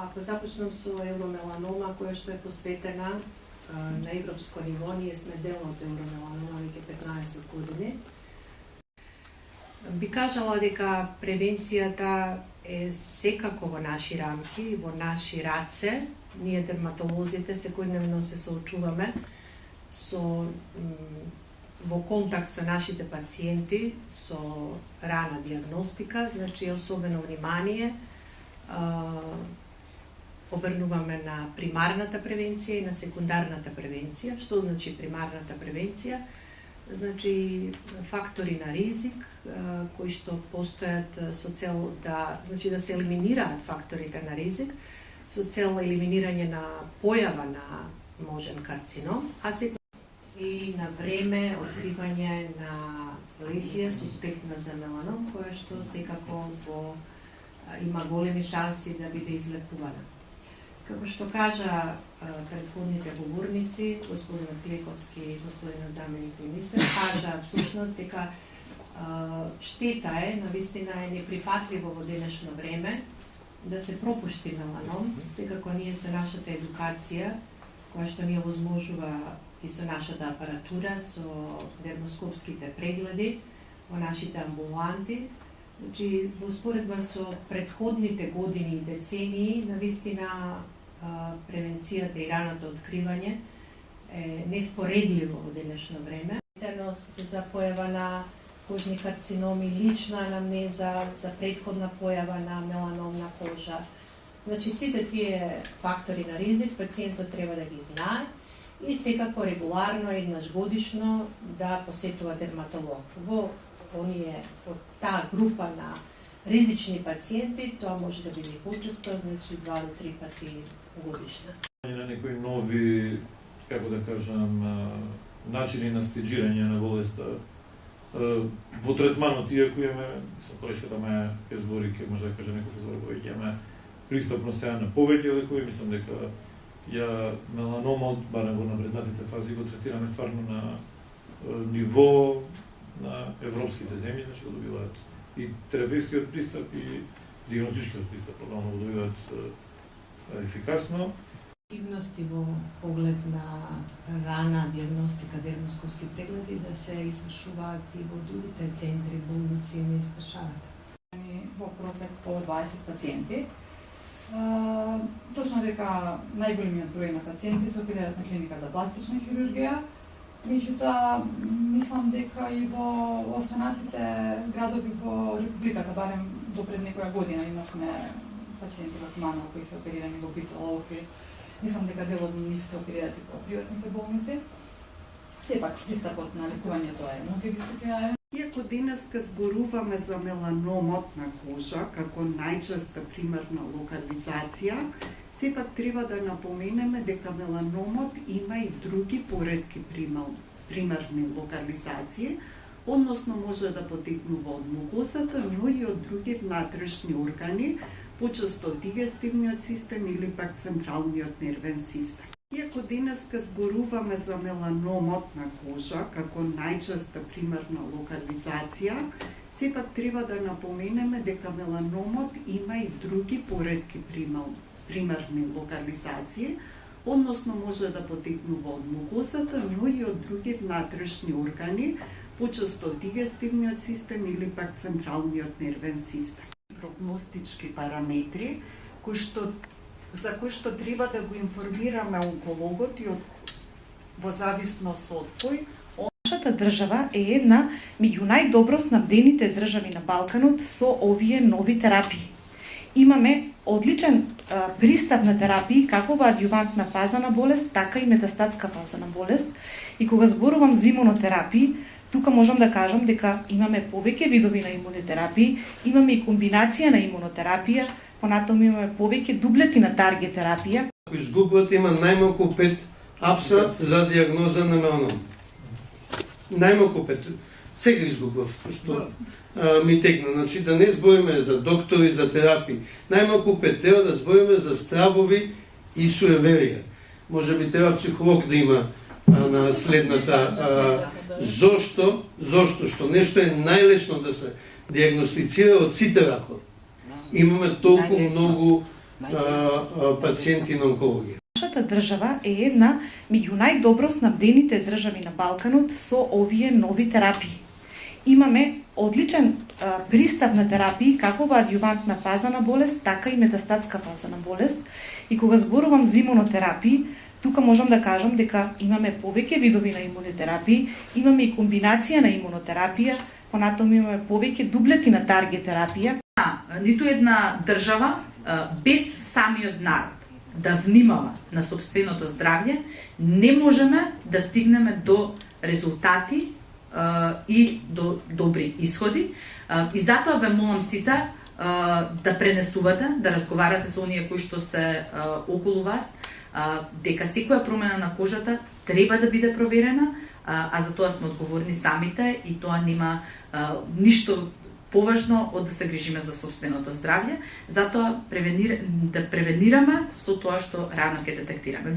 Ако започнам со евромеланома, која што е посветена на европско ниво, ние сме дел од евромеланома веќе 15 години. Би кажала дека превенцијата е секако во наши рамки, во наши раце. Ние дерматолозите секојдневно се соочуваме во контакт со нашите пациенти, со рана диагностика, значи особено внимание обрнуваме на примарната превенција и на секундарната превенција. Што значи примарната превенција? Значи фактори на ризик кои што постојат со цел да се елиминираат факторите на ризик со цел елиминирање на појава на можен карцином, и на време откривање на лезија суспектна за меланом, која што секако има големи шанси да биде излекувана. Како што кажа претходните говорници, господинот Клековски и господинот заменик министер, кажа всушност дека штета е, навистина е неприфатливо во денешно време да се пропушти меланом. Секако ние со нашата едукација, која што ни овозможува и со нашата апаратура, со дермоскопските прегледи во нашите амбуланти, значи во споредба со претходните години и децении, навистина превенцијата и раното откривање е неспоредливо во денешно време. Веројатност за појава на кожни карциноми, лична анамнеза за претходна појава на меланом на кожа. Значи сите тие фактори на ризик пациентот треба да ги знае и секако регуларно еднаш годишно да посетува дерматолог. Во од таа група на ризични пациенти, тоа може да биде и почесто, значи 2 до 3 пати годишно. На некои нови, како да кажам, начини на стеџирање на болеста во третманот, иако имаме, колешката ме збори, ке може да каже неколку збори, имаме пристапно сега на повеќе лекови, мислам дека меланомот, барем во напреднатите фази, го третираме стварно на ниво на европските земји, значи го добиваат и терапевскиот пристап и диагностичкиот пристап, probablement го добиваат ефикасно. Активности во поглед на рана диагностика, дермоскопски прегледи да се извршуваат и во другите центри, болници на државата. Во просек по 20 пациенти. Точно дека најголемиот број на пациенти се оперираат на клиника за пластична хирургија. Меѓутоа, мислам дека и во останатите градови во Републиката, барем до пред некоја година, имавме пациенти во Туманово кои се оперирани во Битол. Мислам дека дел од нив се оперираат и во приватните болници. Сепак, пристапот на лекувањето е мултидисциплинарен. Иако денеска зборуваме за меланомот на кожа како најчеста примарна локализација, сепак треба да напоменеме дека меланомот има и други поретки примарни локализации, односно може да потекнува од мукозата, но и од други внатрешни органи, почесто од дигестивниот систем или пак централниот нервен систем. Иако денеска зборуваме за меланомот на кожа како најчеста примарна локализација, сепак треба да напоменеме дека меланомот има и други поретки примарни локализации, односно може да потекнува од мукозата, но и од други внатрешни органи, почесто од дигестивниот систем или пак централниот нервен систем. Прогностички параметри за кои што треба да го информираме онкологот и во зависност од кој. Нашата држава е една меѓу најдобро снабдените држави на Балканот со овие нови терапии. Имаме одличен пристап на терапии како во адјувантна фаза на болест, така и метастатска фаза на болест. И кога зборувам за имунотерапии, тука можам да кажам дека имаме повеќе видови на имунотерапии, имаме и комбинација на имунотерапија, понатаму имаме повеќе дублети на таргет терапија. Изгубват има најмалку 5 апса за диагноза на меланом. Најмалку 5. Сега изгубав, што ми текна. Значи да не збориме за доктори, за терапии. Најмалку 5 треба да збориме за стравови и суеверија. Може би треба психолог да има на следната. Зошто? Што нешто е најлесно да се диагностицира од сите ракови. Имаме толку многу пациенти на онкологија. Нашата држава е една меѓу најдобро снабдените држави на Балканот со овие нови терапии. Имаме одличен пристап на терапии, како во адјувантна фаза на болест, така и метастатска фаза на болест. И кога зборувам за имунотерапии, тука можам да кажам дека имаме повеќе видови на имунотерапии, имаме и комбинација на имунотерапија, понатаму имаме повеќе дублети на таргет терапија. Ниту една држава без самиот народ да внимава на сопственото здравје, не можеме да стигнеме до резултати и до добри исходи. И затоа ве молам сите да пренесувате, да разговарате со оние кои што се околу вас, дека секоја промена на кожата треба да биде проверена, а за тоа сме одговорни самите и тоа нема ништо поважно од да се грижиме за сопственото здравје, затоа да превенираме со тоа што рано ќе детектираме.